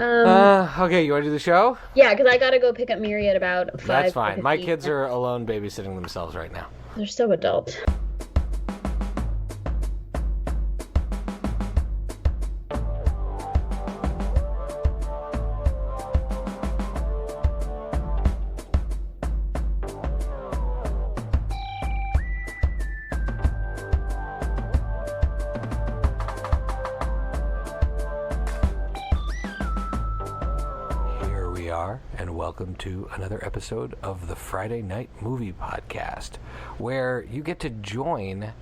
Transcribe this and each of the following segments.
Okay, you want to do the show? Yeah, because I gotta go pick up Miri at about 5. That's fine. My kids are alone babysitting themselves right now. They're so adult. And welcome to another episode of the Friday Night Movie Podcast, where you get to join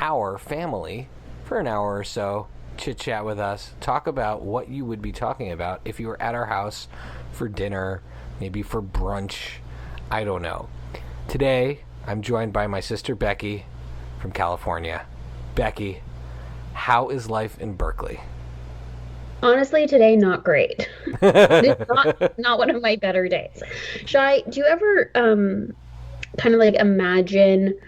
our family for an hour or so, chit-chat with us, talk about what you would be talking about if you were at our house for dinner, maybe for brunch, I don't know. Today, I'm joined by my sister Becky from California. Becky, how is life in Berkeley? Honestly, today, not great. It's not one of my better days. Shai, do you ever kind of like imagine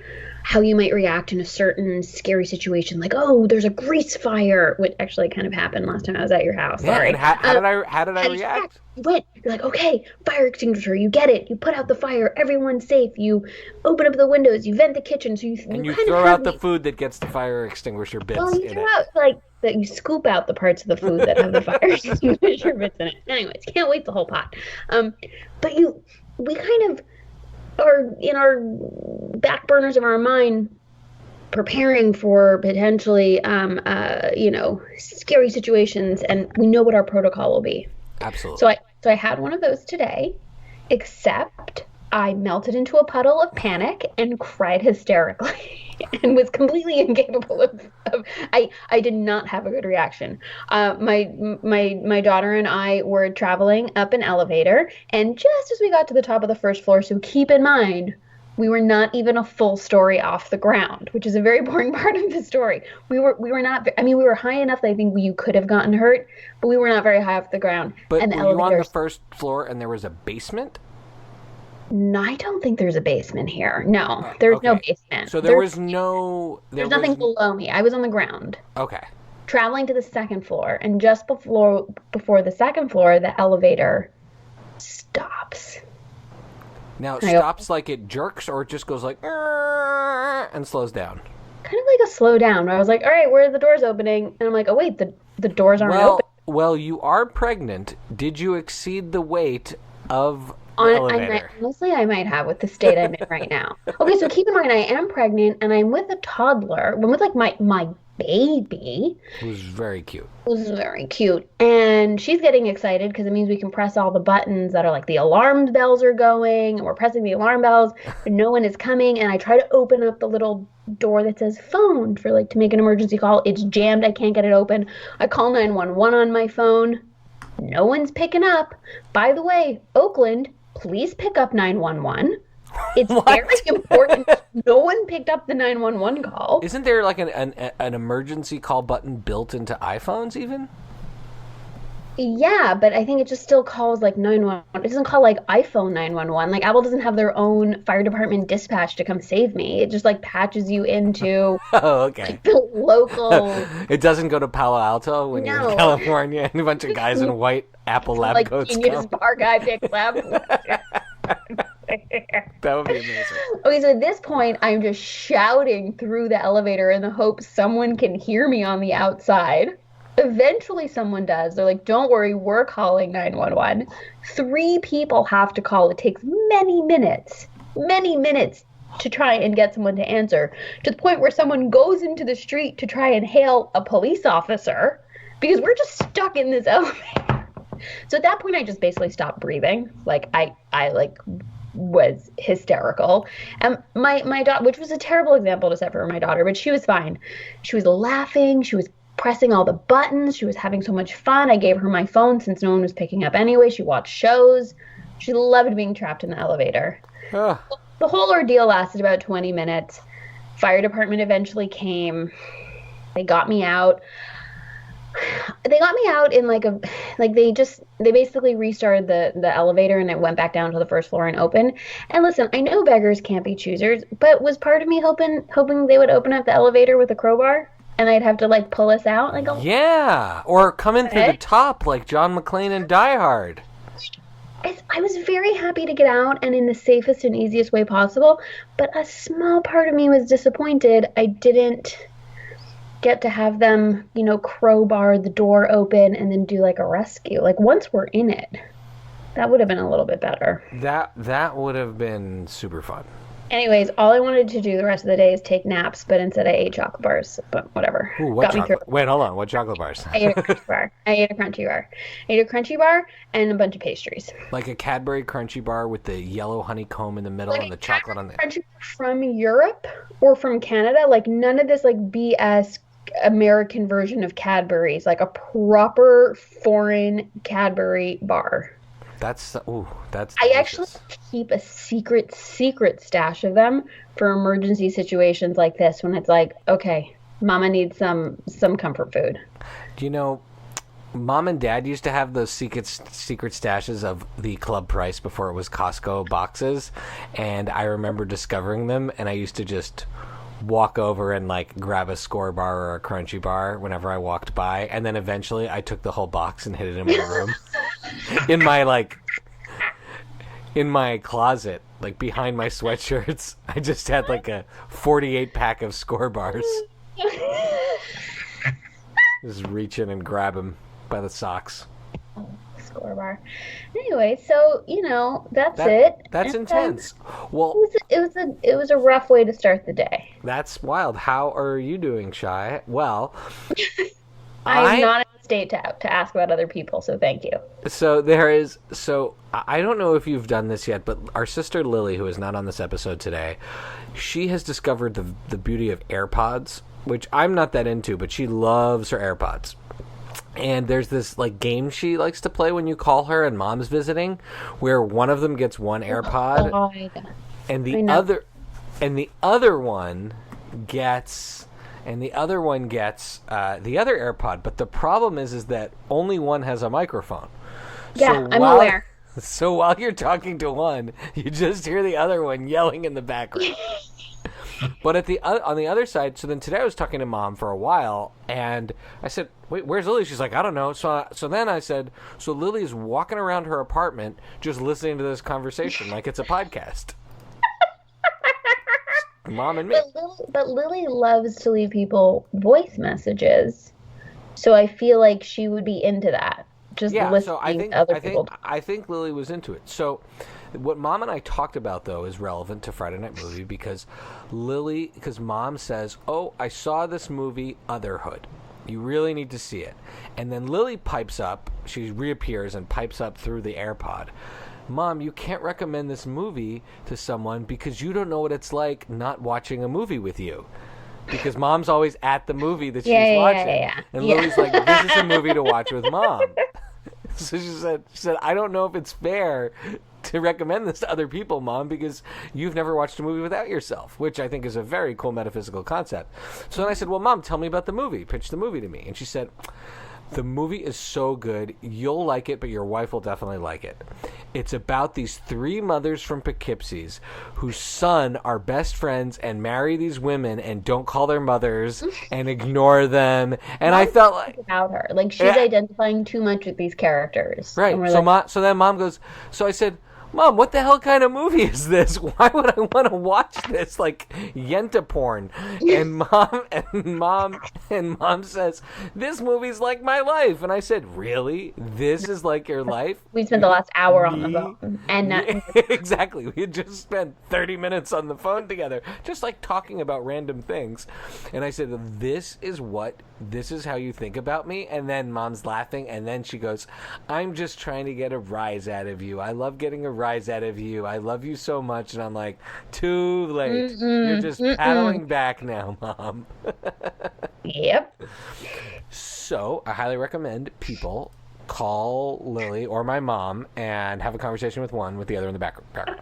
how you might react in a certain scary situation? Like, oh, there's a grease fire, which actually kind of happened last time I was at your house. Yeah, Sorry. And how did I react? You're like, okay, fire extinguisher, you get it. You put out the fire, everyone's safe. You open up the windows, you vent the kitchen, so you throw out the food that gets the fire extinguisher bits in it. Well, you throw out like that. You scoop out the parts of the food that have the fire extinguisher bits in it. Anyways, can't waste the whole pot. But we kind of are in our back burners of our mind preparing for potentially, scary situations, and we know what our protocol will be. Absolutely. So I had one of those today, except I melted into a puddle of panic and cried hysterically and was completely incapable of I did not have a good reaction. My daughter and I were traveling up an elevator, and just as we got to the top of the first floor, so keep in mind, we were not even a full story off the ground, which is a very boring part of the story. We were not. I mean, we were high enough that I think you could have gotten hurt, but we were not very high off the ground. But and were you on the first floor and there was a basement? No, I don't think there's a basement here. No, there's no basement. So there's nothing below me. I was on the ground. Okay. Traveling to the second floor, and just before the second floor, the elevator stops. Now, it stops like it jerks, or it just goes like, and slows down? Kind of like a slow down, where I was like, all right, where are the doors opening? And I'm like, oh, wait, the doors aren't open. Well, you are pregnant. Did you exceed the weight of the elevator? Honestly, I might have with the state I'm in right now. Okay, so keep in mind, I am pregnant, and I'm with a toddler. I'm with, like, my baby. Who's very cute. And she's getting excited because it means we can press all the buttons that are like the alarm bells are going, and we're pressing the alarm bells, but no one is coming. And I try to open up the little door that says phone for like to make an emergency call. It's jammed. I can't get it open. I call 911 on my phone. No one's picking up. By the way, Oakland, please pick up 911. It's very important. No one picked up the 911 call. Isn't there like an emergency call button built into iPhones even? Yeah, but I think it just still calls like 911. It doesn't call like iPhone 911. Like Apple doesn't have their own fire department dispatch to come save me. It just like patches you into like, the local. It doesn't go to Palo Alto when you're in California and a bunch of guys in white Apple lab coats come. Genius bar guy picks up. That would be amazing. Okay, so at this point, I'm just shouting through the elevator in the hope someone can hear me on the outside. Eventually, someone does. They're like, don't worry, we're calling 911. 3 people have to call. It takes many minutes to try and get someone to answer, to the point where someone goes into the street to try and hail a police officer because we're just stuck in this elevator. So at that point, I just basically stopped breathing. Like, I was hysterical. And my daughter, which was a terrible example to set for my daughter, but she was fine. She was laughing. She was pressing all the buttons. She was having so much fun. I gave her my phone since no one was picking up anyway. She watched shows. She loved being trapped in the elevator. The whole ordeal lasted about 20 minutes. Fire department eventually came. They got me out. They got me out in they basically restarted the elevator and it went back down to the first floor and open. And listen, I know beggars can't be choosers, but was part of me hoping they would open up the elevator with a crowbar? and I'd have to like pull us out. Like, oh, Yeah, or come in through the okay. top like John McClane in Die Hard. I was very happy to get out and in the safest and easiest way possible, but a small part of me was disappointed I didn't get to have them, crowbar the door open and then do like a rescue. Like once we're in it, that would have been a little bit better. That would have been super fun. Anyways, all I wanted to do the rest of the day is take naps, but instead I ate chocolate bars. But whatever. Ooh, what Got me through chocolate? it. Wait, hold on. What chocolate bars? I ate a crunchy bar. I ate a crunchy bar. I ate a crunchy bar and a bunch of pastries. Like a Cadbury Crunchy bar with the yellow honeycomb in the middle Like and a the chocolate on the. crunchy bar from Europe or from Canada. Like none of this like BS American version of Cadbury's. Like a proper foreign Cadbury bar. That's I actually delicious. keep a secret stash of them for emergency situations like this when it's like, okay, mama needs some comfort food. You know, Mom and Dad used to have those secret stashes of the club price before it was Costco boxes, and I remember discovering them, and I used to just walk over and like grab a Score bar or a Crunchy bar whenever I walked by, and then eventually I took the whole box and hid it in my room, in my closet, like behind my sweatshirts. I just had like a 48 pack of Score bars. Just reach in and grab them by the socks. Score bar. Anyway, so that's That it. that's And, intense. Well, it was a rough way to start the day. that's wild. How are you doing, Shy? Well, I'm I not in a state to ask about other people, so thank you. I don't know if you've done this yet, but our sister Lily, who is not on this episode today, she has discovered the beauty of AirPods, which I'm not that into, but she loves her AirPods. And there's this like game she likes to play when you call her and Mom's visiting, where one of them gets one AirPod God. and I the know. other one gets the other AirPod. But the problem is that only one has a microphone. Yeah, I'm while, aware. So while you're talking to one, you just hear the other one yelling in the background. But on the other side, so then today I was talking to Mom for a while, and I said, "Wait, where's Lily?" She's like, "I don't know." So then I said, "So Lily's walking around her apartment just listening to this conversation like it's a podcast." Mom and me. But Lily loves to leave people voice messages, so I feel like she would be into that. Just Yeah, so listening to other people. I think Lily was into it. So what Mom and I talked about though is relevant to Friday Night Movie because Mom says, "Oh, I saw this movie Otherhood. You really need to see it." And then Lily pipes up, she reappears and pipes up through the AirPod. "Mom, you can't recommend this movie to someone because you don't know what it's like not watching a movie with you." Because Mom's always at the movie that she's watching. Yeah. And Yeah. Lily's like, "This is a movie to watch with Mom." So she said, "I don't know if it's fair to recommend this to other people, Mom, because you've never watched a movie without yourself," which I think is a very cool metaphysical concept. So then I said, "Well, Mom, tell me about the movie. Pitch the movie to me." And she said, "The movie is so good. You'll like it, but your wife will definitely like it. It's about these three mothers from Poughkeepsie's whose son are best friends and marry these women and don't call their mothers and ignore them." And I felt like, About her, like she's Yeah. identifying too much with these characters. right. And we're So like, so then Mom goes, so I said, "Mom, what the hell kind of movie is this? Why would I want to watch this like yenta porn?" And Mom says, "This movie's like my life." And I said, "Really? This is like your life?" we spent the last hour on the Me? phone, and not, Exactly. We had just spent 30 minutes on the phone together, just like talking about random things. And I said, this is how you think about me?" And then Mom's laughing, and then she goes, "I'm just trying to get a rise out of you. I love getting a rise out of you. I love you so much." And I'm like, too late. You're just paddling back now, Mom. yep. So I highly recommend people call Lily or my mom and have a conversation with one with the other in the background.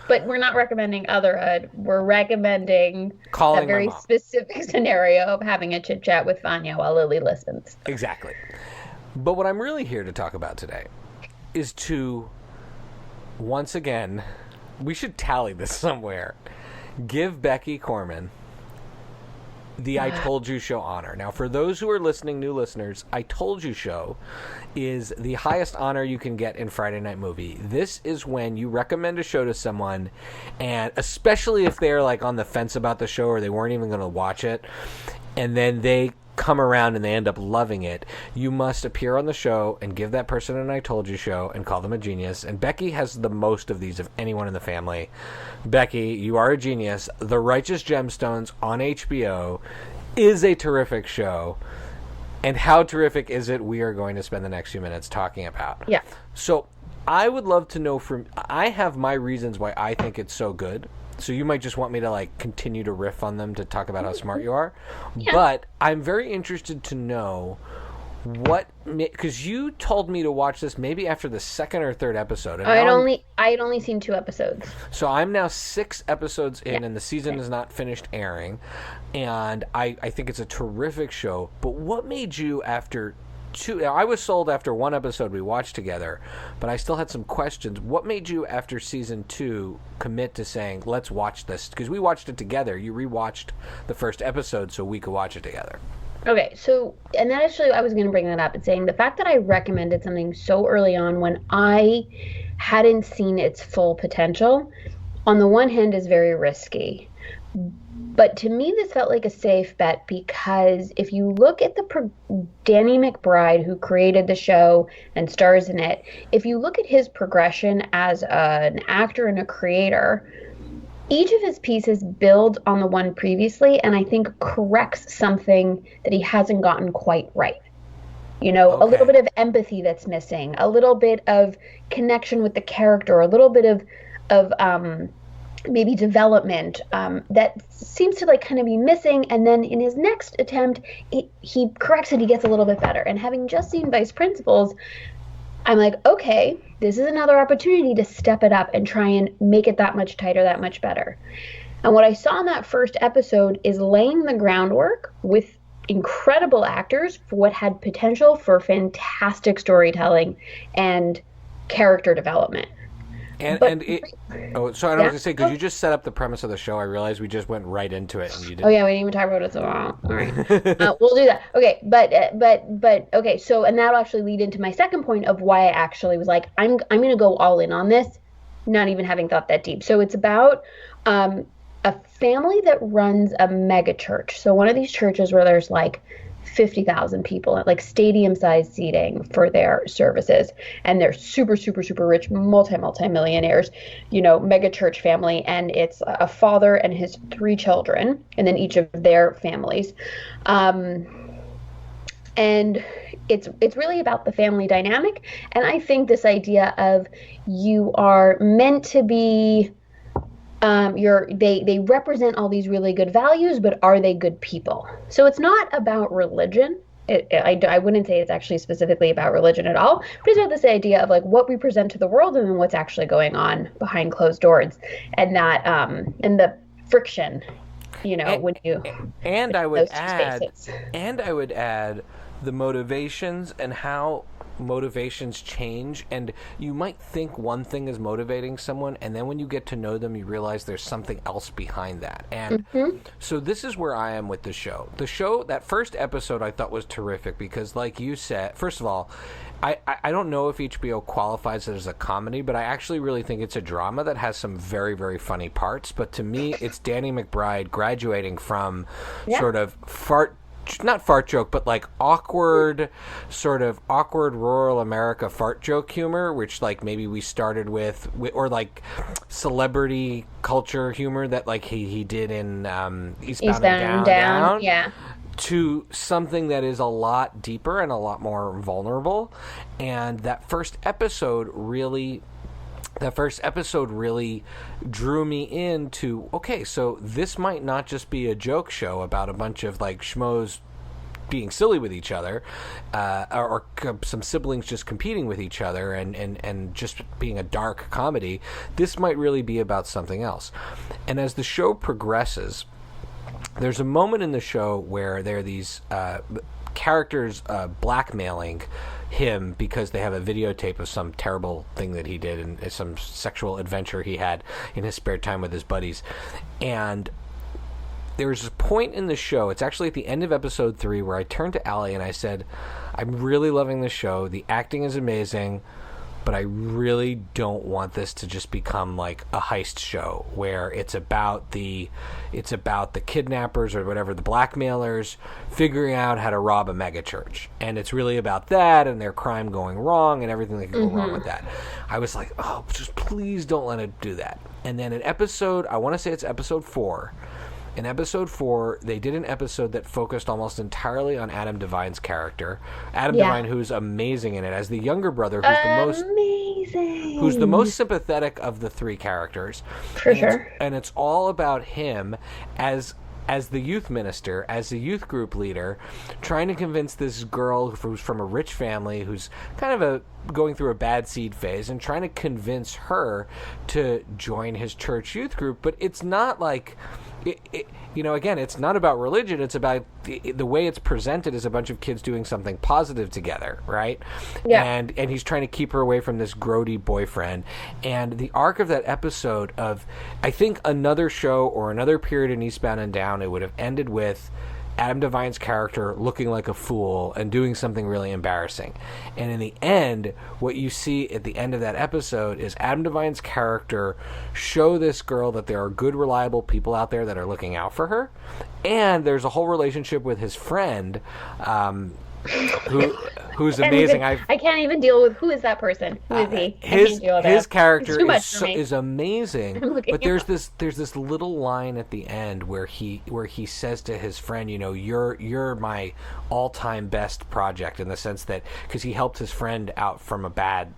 But we're not recommending Otherhood. We're recommending Calling a very my mom. specific scenario of having a chit chat with Vanya while Lily listens. Exactly. But what I'm really here to talk about today is to, once again, we should tally this somewhere, give Becky Corman the I Told You Show honor. Now, for those who are listening, new listeners, I Told You Show is the highest honor you can get in Friday Night Movie. This is when you recommend a show to someone, and especially if they're like on the fence about the show or they weren't even going to watch it, and then they come around and they end up loving it, you must appear on the show and give that person an I Told You show and call them a genius. And Becky has the most of these of anyone in the family. Becky, you are a genius. The Righteous Gemstones on HBO is a terrific show. And how terrific is it? We are going to spend the next few minutes talking about. Yeah. So I would love to know I have my reasons why I think it's so good. So you might just want me to like continue to riff on them to talk about how smart you are. Yeah. But I'm very interested to know because you told me to watch this maybe after the second or third episode. And I had only seen 2 episodes. So I'm now 6 episodes in, and the season is not finished airing. And I think it's a terrific show. But what made you after 2? I was sold after 1 episode we watched together, but I still had some questions. What made you after season 2 commit to saying, let's watch this? Because we watched it together. You rewatched the first episode so we could watch it together. Okay, so, and that actually, I was going to bring that up and saying the fact that I recommended something so early on when I hadn't seen its full potential, on the one hand, is very risky. But to me, this felt like a safe bet because if you look at Danny McBride, who created the show and stars in it, if you look at his progression as an actor and a creator, each of his pieces build on the one previously and I think corrects something that he hasn't gotten quite right. You know, okay. A little bit of empathy that's missing, a little bit of connection with the character, a little bit of maybe development that seems to like kind of be missing. And then in his next attempt, he corrects it. He gets a little bit better. And having just seen Vice Principals, I'm like, okay, this is another opportunity to step it up and try and make it that much tighter, that much better. And what I saw in that first episode is laying the groundwork with incredible actors for what had potential for fantastic storytelling and character development. So I was going to say, because you just set up the premise of the show, I realized we just went right into it, and you didn't. Oh yeah, we didn't even talk about it so long. All right, we'll do that. Okay, but okay. So, and that'll actually lead into my second point of why I actually was like, I'm going to go all in on this, not even having thought that deep. So it's about a family that runs a mega church. So one of these churches where there's like 50,000 people, like stadium-sized seating for their services, and they're super, super, super rich, multi-millionaires, you know, mega church family, and it's a father and his 3 children, and then each of their families, and it's really about the family dynamic, and I think this idea of you are meant to be. They represent all these really good values, but are they good people? So it's not about religion. I wouldn't say it's actually specifically about religion at all, but it's about this idea of like what we present to the world and then what's actually going on behind closed doors, and that and the friction, you know, when you I would add the motivations and how motivations change, and you might think one thing is motivating someone, and then when you get to know them you realize there's something else behind that. And so this is where I am with the show. That first episode I thought was terrific because, like you said, first of all, I don't know if HBO qualifies it as a comedy, but I actually really think it's a drama that has some very, very funny parts. But to me, it's Danny McBride graduating from sort of not fart joke, but like awkward rural America fart joke humor, which like maybe we started with, or like celebrity culture humor that like he did in Eastbound and Down, yeah, to something that is a lot deeper and a lot more vulnerable. And that first episode really drew me into, okay, so this might not just be a joke show about a bunch of like schmoes being silly with each other, or some siblings just competing with each other and just being a dark comedy. This might really be about something else. And as the show progresses, there's a moment in the show where there are these characters blackmailing him because they have a videotape of some terrible thing that he did and some sexual adventure he had in his spare time with his buddies. And there's a point in the show, it's actually at the end of episode 3, where I turned to Allie and I said, I'm really loving the show. The acting is amazing, but I really don't want this to just become like a heist show where it's about the kidnappers or whatever, the blackmailers figuring out how to rob a megachurch, and it's really about that and their crime going wrong and everything that can go wrong with that. I was like, oh, just please don't let it do that. And then in episode, I want to say it's episode 4. In episode 4, they did an episode that focused almost entirely on Adam DeVine's character. Adam DeVine, who's amazing in it, as the younger brother, who's the most sympathetic of the 3 characters. For sure. And it's all about him as the youth minister, as the youth group leader, trying to convince this girl who's from a rich family, who's kind of going through a bad seed phase, and trying to convince her to join his church youth group. But it's not like... again, it's not about religion. It's about the way it's presented as a bunch of kids doing something positive together, right? Yeah. And he's trying to keep her away from this grody boyfriend. And the arc of that episode of, I think, another show or another period in Eastbound and Down, it would have ended with Adam DeVine's character looking like a fool and doing something really embarrassing. And in the end, what you see at the end of that episode is Adam DeVine's character show this girl that there are good, reliable people out there that are looking out for her. And there's a whole relationship with his friend, who's amazing. I can't even deal with who is that person. Who is he? His character is amazing. But there's this little line at the end where he says to his friend, you're my all-time best project, in the sense that because he helped his friend out from a bad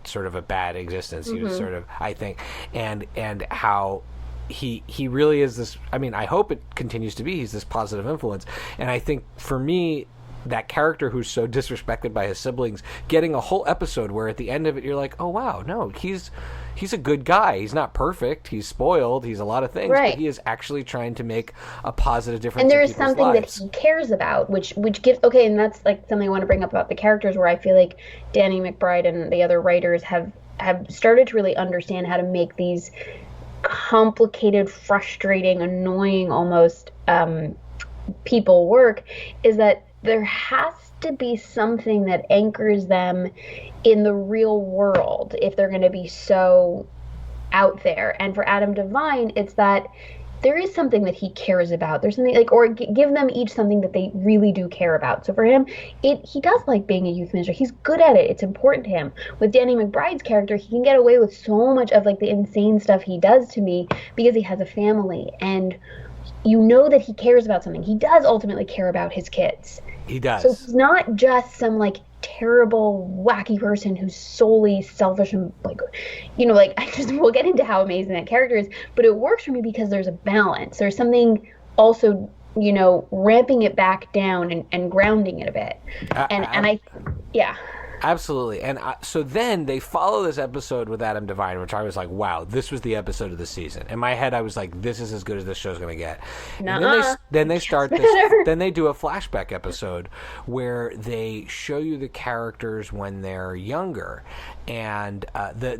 existence. He was sort of, I think, and how he really is this. I mean, I hope it continues to be. He's this positive influence, and I think for me, that character who's so disrespected by his siblings, getting a whole episode where at the end of it you're like, oh wow, no, he's a good guy. He's not perfect. He's spoiled. He's a lot of things, right. But he is actually trying to make a positive difference. And there is something lives. that he cares about, which gives and that's like something I want to bring up about the characters, where I feel like Danny McBride and the other writers have started to really understand how to make these complicated, frustrating, annoying almost people work, is that there has to be something that anchors them in the real world if they're going to be so out there. And for Adam DeVine, it's that there is something that he cares about. There's something give them each something that they really do care about. So for him, he does like being a youth minister. He's good at it. It's important to him. With Danny McBride's character, he can get away with so much of like the insane stuff he does to me because he has a family, and you know that he cares about something. He does ultimately care about his kids. He does. So he's not just some like terrible, wacky person who's solely selfish and we'll get into how amazing that character is, but it works for me because there's a balance. There's something also, ramping it back down and grounding it a bit. Absolutely. And so then they follow this episode with Adam DeVine, which I was like, wow, this was the episode of the season. In my head, I was like, this is as good as this show's going to get. Then they start this. Then they do a flashback episode where they show you the characters when they're younger. And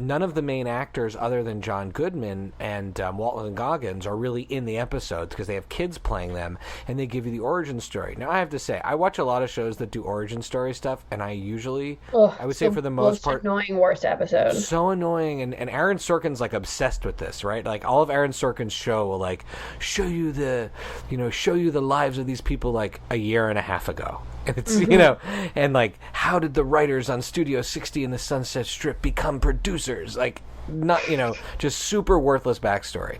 none of the main actors other than John Goodman and Walton Goggins are really in the episodes because they have kids playing them, and they give you the origin story. Now, I have to say, I watch a lot of shows that do origin story stuff, and I usually... I would say for the most part, annoying worst episode. So annoying, and Aaron Sorkin's like obsessed with this, right? Like all of Aaron Sorkin's show will like show you the lives of these people like a year and a half ago, and it's and like how did the writers on Studio 60 and the Sunset Strip become producers? Like not just super worthless backstory.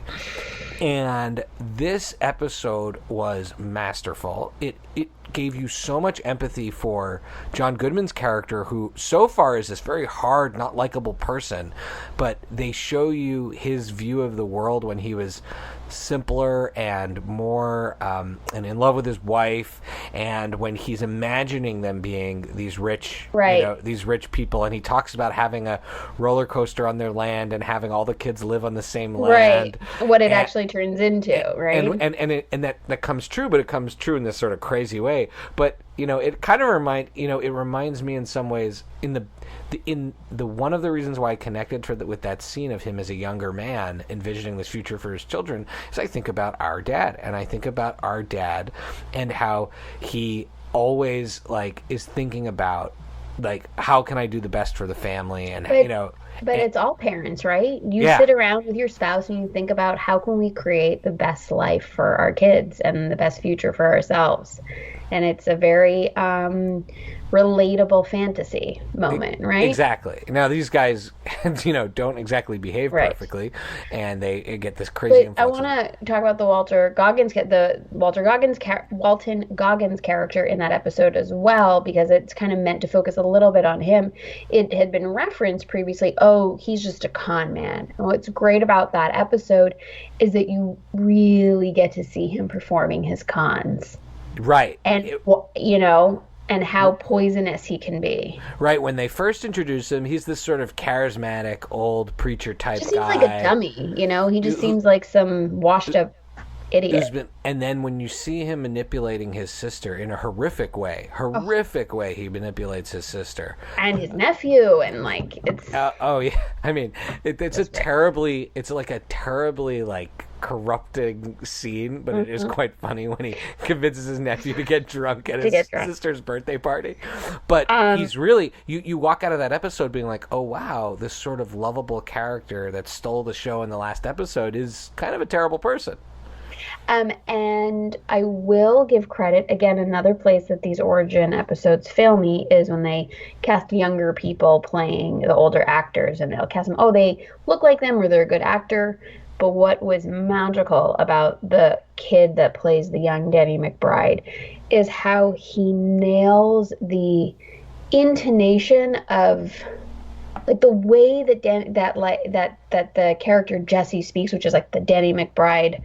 And this episode was masterful. It gave you so much empathy for John Goodman's character, who so far is this very hard, not likable person, but they show you his view of the world when he was simpler and more and in love with his wife, and when he's imagining them being these rich these rich people, and he talks about having a roller coaster on their land and having all the kids live on the same land, what it actually turns into, right? And that comes true, but it comes true in this sort of crazy crazy way. But it kind of reminds me in some ways in the one of the reasons why I connected with that scene of him as a younger man envisioning this future for his children is I think about our dad, and I think about our dad and how he always is thinking about how can I do the best for the family, and But it's all parents, right? You sit around with your spouse and you think about how can we create the best life for our kids and the best future for ourselves. And it's a very relatable fantasy moment, right? Exactly. Now these guys, don't exactly behave perfectly, and they get this crazy. But I want to talk about the Walton Goggins character in that episode as well, because it's kind of meant to focus a little bit on him. It had been referenced previously. Oh, he's just a con man. And what's great about that episode is that you really get to see him performing his cons. Right. And, and how poisonous he can be. Right. When they first introduce him, he's this sort of charismatic old preacher type just guy. Seems like a dummy, He just seems like some washed up idiot. And then when you see him manipulating his sister in a horrific way, he manipulates his sister. And his nephew, and it's... oh, yeah. I mean, it's a terribly corrupting scene, but it is quite funny when he convinces his nephew to get drunk at his sister's birthday party. But he's really, you walk out of that episode being like, oh wow, this sort of lovable character that stole the show in the last episode is kind of a terrible person. And I will give credit, again, another place that these origin episodes fail me is when they cast younger people playing the older actors, and they'll cast them, they look like them or they're a good actor. But what was magical about the kid that plays the young Danny McBride is how he nails the intonation of the way that that the character Jesse speaks, which is the Danny McBride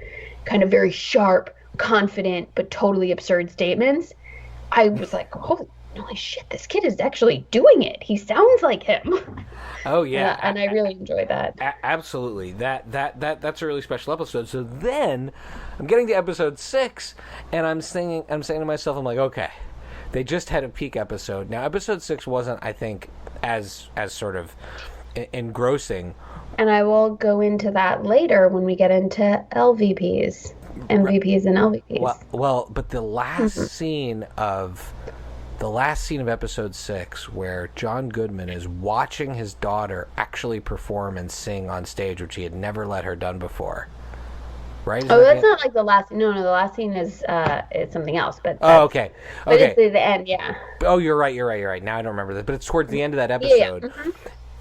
kind of very sharp, confident, but totally absurd statements. I was like, holy shit, this kid is actually doing it. He sounds like him. Oh yeah, and I really enjoyed that. Absolutely, that's a really special episode. So then, I'm getting to episode 6, and I'm saying to myself, I'm like, okay, they just had a peak episode. Now, episode 6 wasn't, I think, as sort of engrossing. And I will go into that later when we get into LVPs, MVPs, and LVPs. Well, but the last scene of episode 6, where John Goodman is watching his daughter actually perform and sing on stage, which he had never let her done before. Right? That's not the last. No, the last scene is something else. But okay. But it's the end, yeah. Oh, you're right. Now I don't remember that, but it's towards the end of that episode. Yeah. Mm-hmm.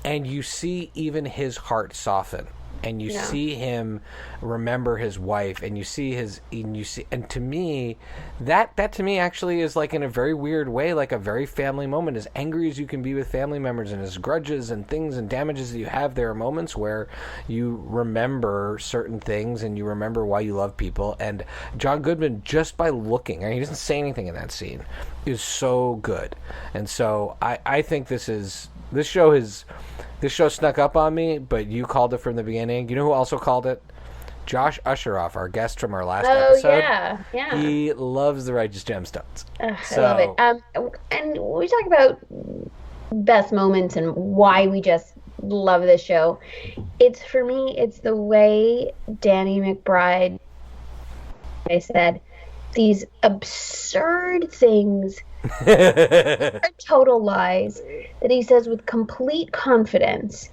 And you see even his heart soften, and you see him remember his wife, and and to me, that to me actually is in a very weird way, a very family moment. As angry as you can be with family members, and as grudges and things and damages that you have, there are moments where you remember certain things and you remember why you love people. And John Goodman, just by looking, he doesn't say anything in that scene, is so good. And so I think this show snuck up on me, but you called it from the beginning. You know who also called it? Josh Usheroff, our guest from our last episode. Yeah. He loves the Righteous Gemstones. I love it. And we talk about best moments and why we just love this show. For me, it's the way Danny McBride, I said, these absurd things are total lies that he says with complete confidence,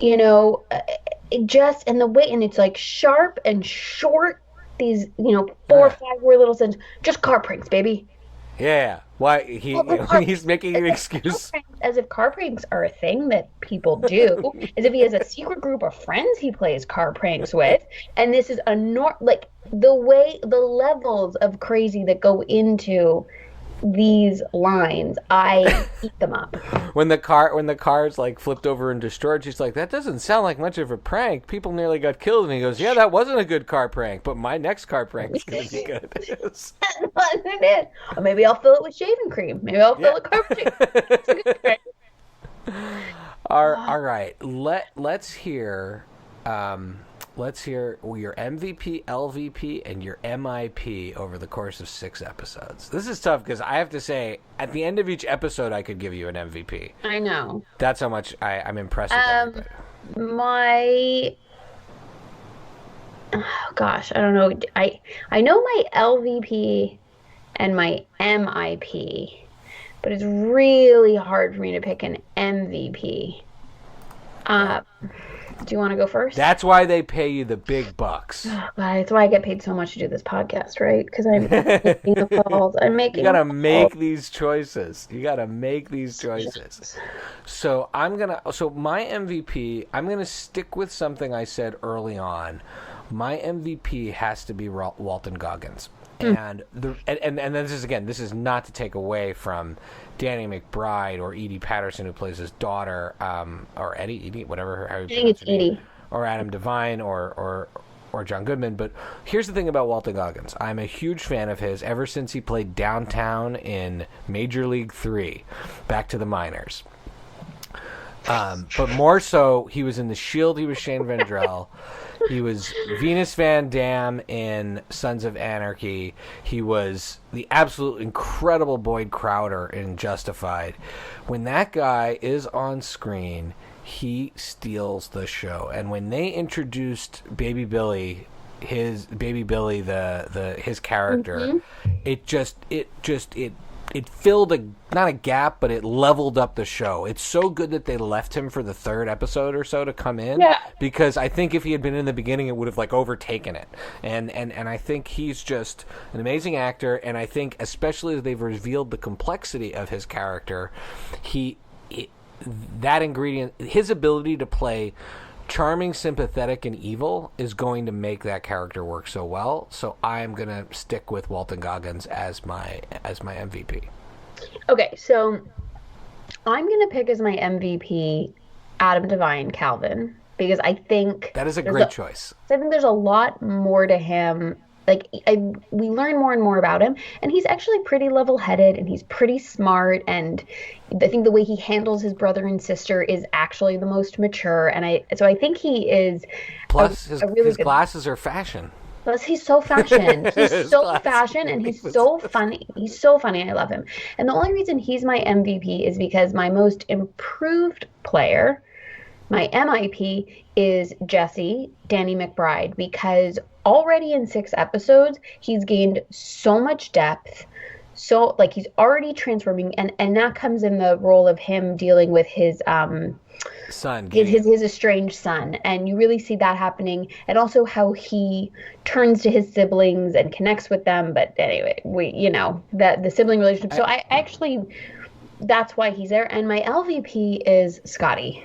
and the way, and it's sharp and short, these 4 or 5 word little sentences, just car pranks, baby. Yeah, why he's making an excuse, as if car pranks are a thing that people do, as if he has a secret group of friends he plays car pranks with, and this is the levels of crazy that go into these lines, I eat them up. When the car's flipped over and destroyed, she's like, that doesn't sound like much of a prank. People nearly got killed. And he goes, yeah, that wasn't a good car prank, but my next car prank is going to be good. That wasn't it. Or maybe I'll fill it with shaving cream. Maybe I'll fill it with car cream. It's a good prank. All right. Let's hear let's hear your MVP, LVP, and your MIP over the course of 6 episodes. This is tough because I have to say, at the end of each episode, I could give you an MVP. I know. That's how much I'm impressed with everybody. Oh gosh, I don't know. I know my LVP and my MIP, but it's really hard for me to pick an MVP. Do you want to go first? That's why they pay you the big bucks. That's why I get paid so much to do this podcast, right? Because I'm making the calls. You gotta make these choices. So my MVP, I'm gonna stick with something I said early on. My MVP has to be Walton Goggins. And this is not to take away from Danny McBride or Edi Patterson, who plays his daughter, or Edi, whatever. I think it's Edi. Or Adam DeVine, or John Goodman. But here's the thing about Walton Goggins. I'm a huge fan of his ever since he played downtown in Major League 3, back to the minors. But more so, he was in The Shield. He was Shane Vendrell. He was Venus Van Dam in Sons of Anarchy. He was the absolute incredible Boyd Crowder in Justified. When that guy is on screen, he steals the show. And when they introduced Baby Billy, his character, it filled not a gap, but it leveled up the show. It's so good that they left him for the 3rd episode or so to come in. Yeah. Because I think if he had been in the beginning, it would have overtaken it. And I think he's just an amazing actor. And I think especially as they've revealed the complexity of his character, that ingredient, his ability to play charming, sympathetic, and evil is going to make that character work so well. So I'm gonna stick with Walton Goggins as my MVP. Okay, so I'm gonna pick as my MVP Adam DeVine Calvin, because I think that is a great choice. I think there's a lot more to him. We learn more and more about him, and he's actually pretty level-headed, and he's pretty smart, and I think the way he handles his brother and sister is actually the most mature, and I think he is. Plus, his glasses are fashion. Plus, he's so fashion. He's so fashion, and he's so funny. He's so funny. I love him. And the only reason he's my MVP is because my most improved player, my MIP, is Jesse, Danny McBride, because already in 6 episodes, he's gained so much depth. So, he's already transforming, and that comes in the role of him dealing with his son, his estranged son, and you really see that happening, and also how he turns to his siblings and connects with them. But anyway, the sibling relationship. So I actually, that's why he's there. And my LVP is Scotty.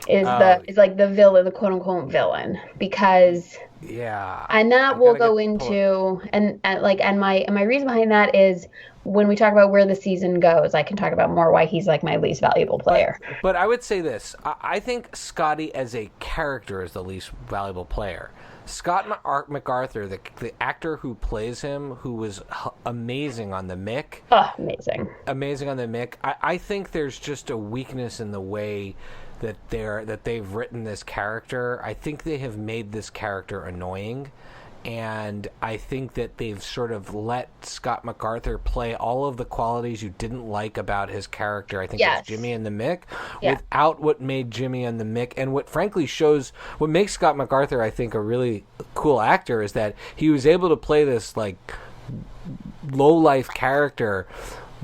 Is the villain, the quote unquote villain, because. Yeah. And that we'll go into, and my reason behind that is when we talk about where the season goes, I can talk about more why he's my least valuable player. But I would say this. I think Scotty as a character is the least valuable player. Scott MacArthur, the actor who plays him, who was amazing on the Mick. Oh, amazing. Amazing on the Mick. I think there's just a weakness in the way that they've written this character. I think they have made this character annoying, and I think that they've sort of let Scott MacArthur play all of the qualities you didn't like about his character. I think it's Jimmy and the Mick, without what made Jimmy and the Mick, and what frankly shows what makes Scott MacArthur, I think, a really cool actor is that he was able to play this low life character,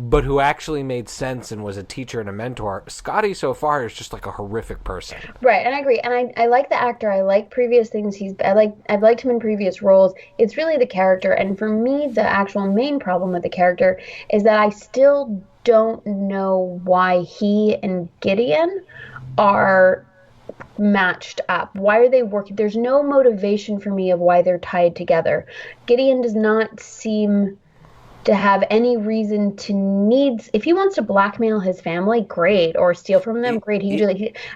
but who actually made sense and was a teacher and a mentor. Scotty so far is just a horrific person. Right, and I agree. And I like the actor. I like previous things I've liked him in previous roles. It's really the character. And for me, the actual main problem with the character is that I still don't know why he and Gideon are matched up. Why are they working? There's no motivation for me of why they're tied together. Gideon does not seem to have any reason to need. If he wants to blackmail his family, great, or steal from them, great.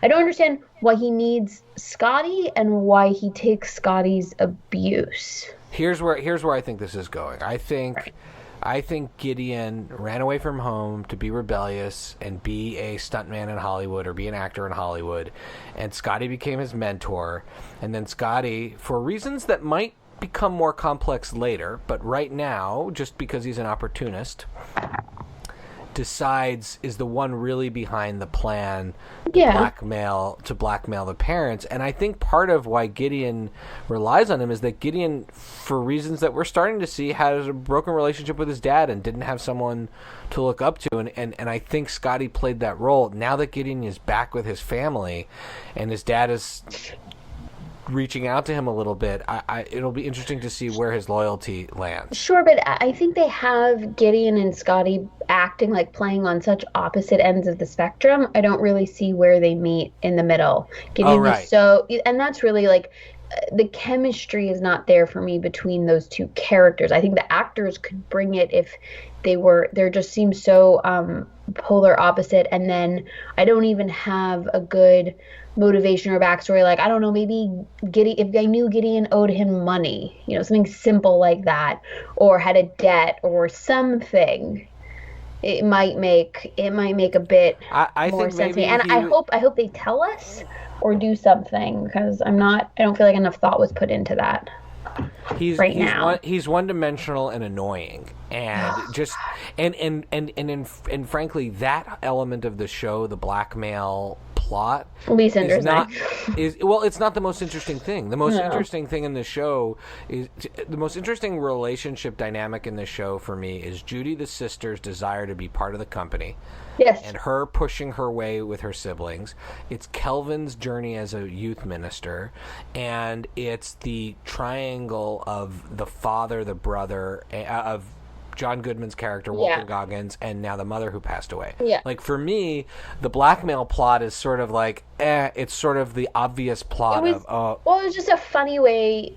I don't understand why he needs Scotty and why he takes Scotty's abuse. Here's where I think this is going. I think I think Gideon ran away from home to be rebellious and be a stuntman in Hollywood or be an actor in Hollywood. And Scotty became his mentor. And then Scotty, for reasons that might become more complex later, but right now, just because he's an opportunist, decides is the one really behind the plan to blackmail the parents. And I think part of why Gideon relies on him is that Gideon, for reasons that we're starting to see, has a broken relationship with his dad and didn't have someone to look up to. And I think Scotty played that role. Now that Gideon is back with his family and his dad is reaching out to him a little bit, it'll be interesting to see where his loyalty lands. Sure, but I think they have Gideon and Scotty acting like playing on such opposite ends of the spectrum. I don't really see where they meet in the middle. Gideon is so, and that's really like the chemistry is not there for me between those two characters. I think the actors could bring it if there just seems so polar opposite, and then I don't even have a good motivation or backstory. Like, I don't know, maybe if I knew Gideon owed him money, something simple like that, or had a debt or something, it might make a bit more sense to me. And I hope they tell us or do something, because I don't feel like enough thought was put into that. He's one-dimensional and annoying, and just and frankly, that element of the show, the blackmail plot, it's not the most interesting thing. The most interesting thing in the show is the most interesting relationship dynamic in the show for me is Judy, the sister's desire to be part of the company. Yes. And her pushing her way with her siblings. It's Kelvin's journey as a youth minister. And it's the triangle of the father, the brother, of John Goodman's character, Walton Goggins, and now the mother who passed away. Yeah. Like, for me, the blackmail plot is sort of like, it's sort of the obvious plot it was just a funny way.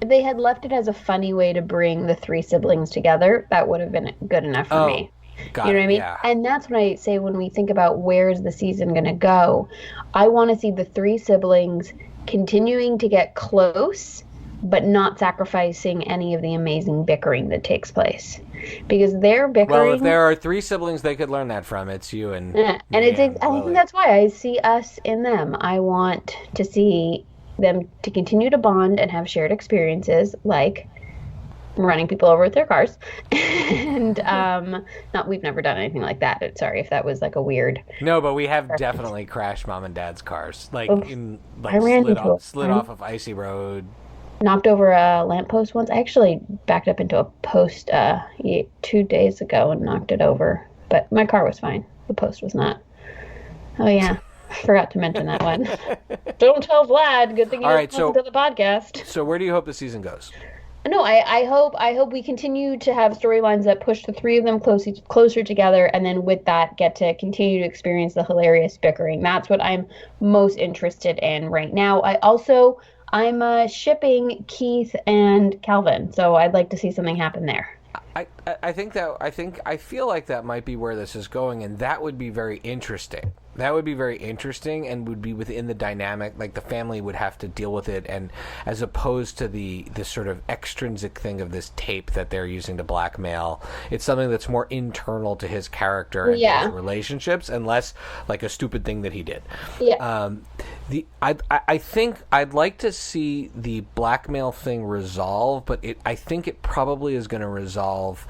They had left it as a funny way to bring the three siblings together. That would have been good enough for me. You know what I mean? Yeah. And that's what I say when we think about where's the season going to go. I want to see the three siblings continuing to get close, but not sacrificing any of the amazing bickering that takes place. Because they're bickering. Well, if there are three siblings they could learn that from, it's you and I think that's why I see us in them. I want to see them to continue to bond and have shared experiences, like running people over with their cars. And we've never done anything like that. Sorry if that was like a weird. No, but we have definitely crashed mom and dad's cars. Like, slid off of icy road. Knocked over a lamppost once. I actually backed up into a post 2 days ago and knocked it over. But my car was fine. The post was not. Oh, yeah. I forgot to mention that one. Don't tell Vlad. Good thing you didn't listen to the podcast. So where do you hope the season goes? No, I hope we continue to have storylines that push the three of them closer together, and then with that get to continue to experience the hilarious bickering. That's what I'm most interested in right now. I'm shipping Keith and Calvin, so I'd like to see something happen there. I feel like that might be where this is going, and that would be very interesting. That would be very interesting and would be within the dynamic, like the family would have to deal with it, and as opposed to the sort of extrinsic thing of this tape that they're using to blackmail, it's something that's more internal to his character and his relationships, and less like a stupid thing that he did. Yeah. I think I'd like to see the blackmail thing resolve, but I think it probably is going to resolve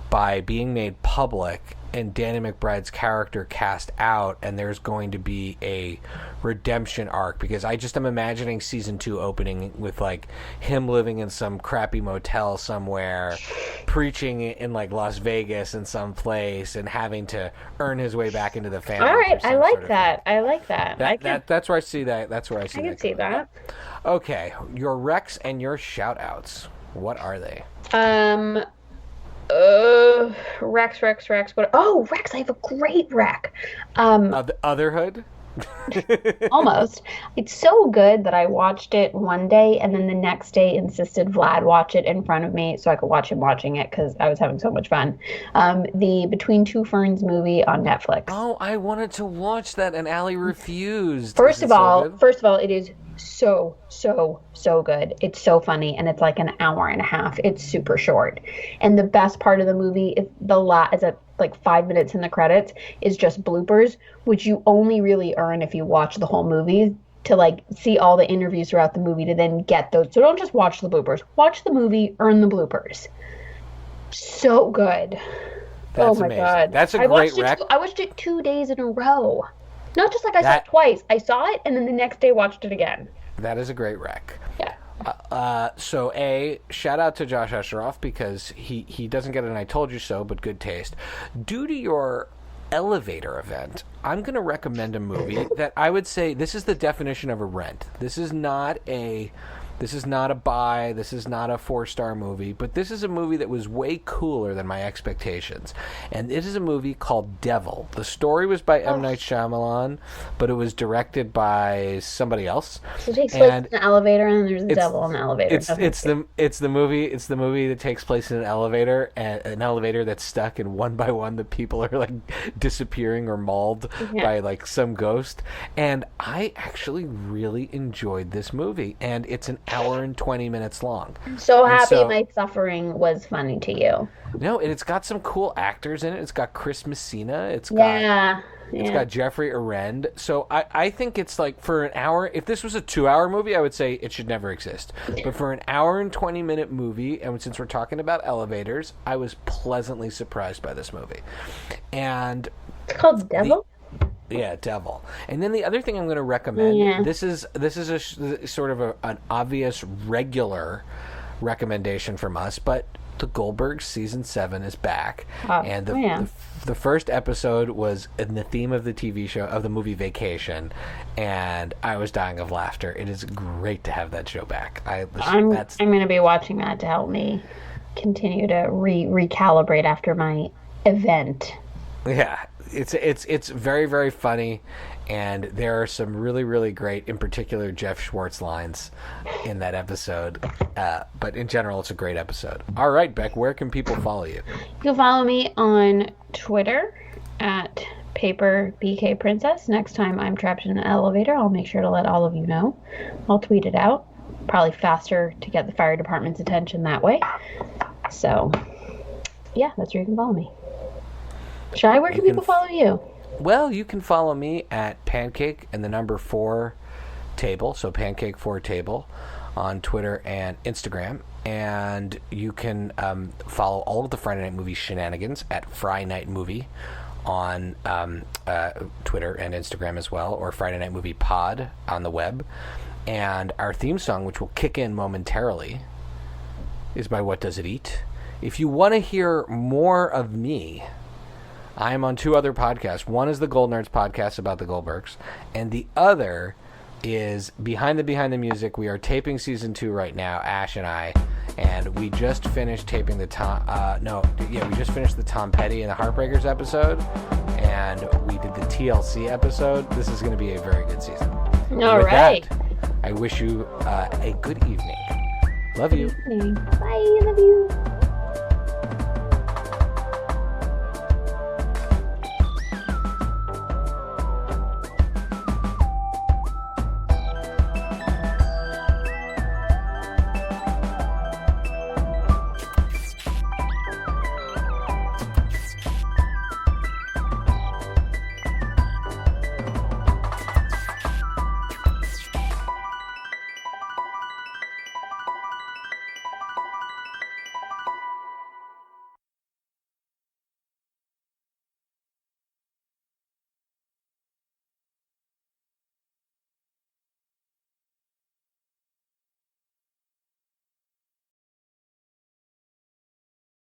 by being made public and Danny McBride's character cast out, and there's going to be a redemption arc, because I just am imagining season 2 opening with like him living in some crappy motel somewhere, preaching in like Las Vegas in some place, and having to earn his way back into the family. All right, I like that. I like that. That's where I see that. That's where I see. I can see that. Okay, your recs and your shout outs. What are they? Rex. What? Oh, Rex! I have a great rec. Otherhood. Almost. It's so good that I watched it one day, and then the next day insisted Vlad watch it in front of me so I could watch him watching it because I was having so much fun. The Between Two Ferns movie on Netflix. Oh, I wanted to watch that, and Allie refused. First of all, it is so good. It's so funny, and it's like an hour and a half. It's super short. And the best part of the movie is is at like 5 minutes in the credits is just bloopers, which you only really earn if you watch the whole movie to like see all the interviews throughout the movie to then get those. So don't just watch the bloopers. Watch the movie, earn the bloopers. So good. That's oh my amazing. God. That's a great rec. I watched it 2 days in a row. Not just like I saw it twice. I saw it and then the next day watched it again. That is a great rec. Yeah. So shout out to Josh Esheroff because he doesn't get an I told you so, but good taste. Due to your elevator event, I'm going to recommend a movie that I would say this is the definition of a rent. This is not a buy. This is not a 4-star movie, but this is a movie that was way cooler than my expectations. And it is a movie called Devil. The story was by M. Night Shyamalan, but it was directed by somebody else. So it takes place in an elevator, and there's a devil in the elevator. It's the movie that takes place in an elevator, and an elevator that's stuck, and one by one the people are like disappearing or mauled by like some ghost. And I actually really enjoyed this movie, and it's an hour and 20 minutes long. I'm so happy my suffering was funny to you. No, and it's got some cool actors in it. It's got Chris Messina. It's got Jeffrey Arend. So I think it's like for an hour, if this was a 2-hour movie, I would say it should never exist. But for an hour and 20-minute movie, and since we're talking about elevators, I was pleasantly surprised by this movie. And it's called Devil? Devil. And then the other thing I'm going to recommend, this is a sort of an obvious regular recommendation from us, but The Goldbergs season 7 is back, and the first episode was in the theme of the TV show of the movie Vacation, and I was dying of laughter. It is great to have that show back. I'm going to be watching that to help me continue to recalibrate after my event. Yeah, it's very, very funny, and there are some really, really great, in particular, Jeff Schwartz lines in that episode. But in general, it's a great episode. All right, Beck, where can people follow you? You can follow me on Twitter at PaperBKPrincess. Next time I'm trapped in an elevator, I'll make sure to let all of you know. I'll tweet it out. Probably faster to get the fire department's attention that way. So, yeah, that's where you can follow me. Shai, where can people follow you? Well, you can follow me at Pancake and the number 4 table, so Pancake 4 table on Twitter and Instagram. And you can follow all of the Friday Night Movie shenanigans at Friday Night Movie on Twitter and Instagram as well, or Friday Night Movie Pod on the web. And our theme song, which will kick in momentarily, is by What Does It Eat? If you want to hear more of me, I am on 2 other podcasts. One is the Gold Nerds podcast about the Goldbergs, and the other is Behind the Music. We are taping season 2 right now, Ash and I, and we just finished taping the we just finished the Tom Petty and the Heartbreakers episode, and we did the TLC episode. This is going to be a very good season. All right. That, I wish you a good evening. Love you. Bye. Love you.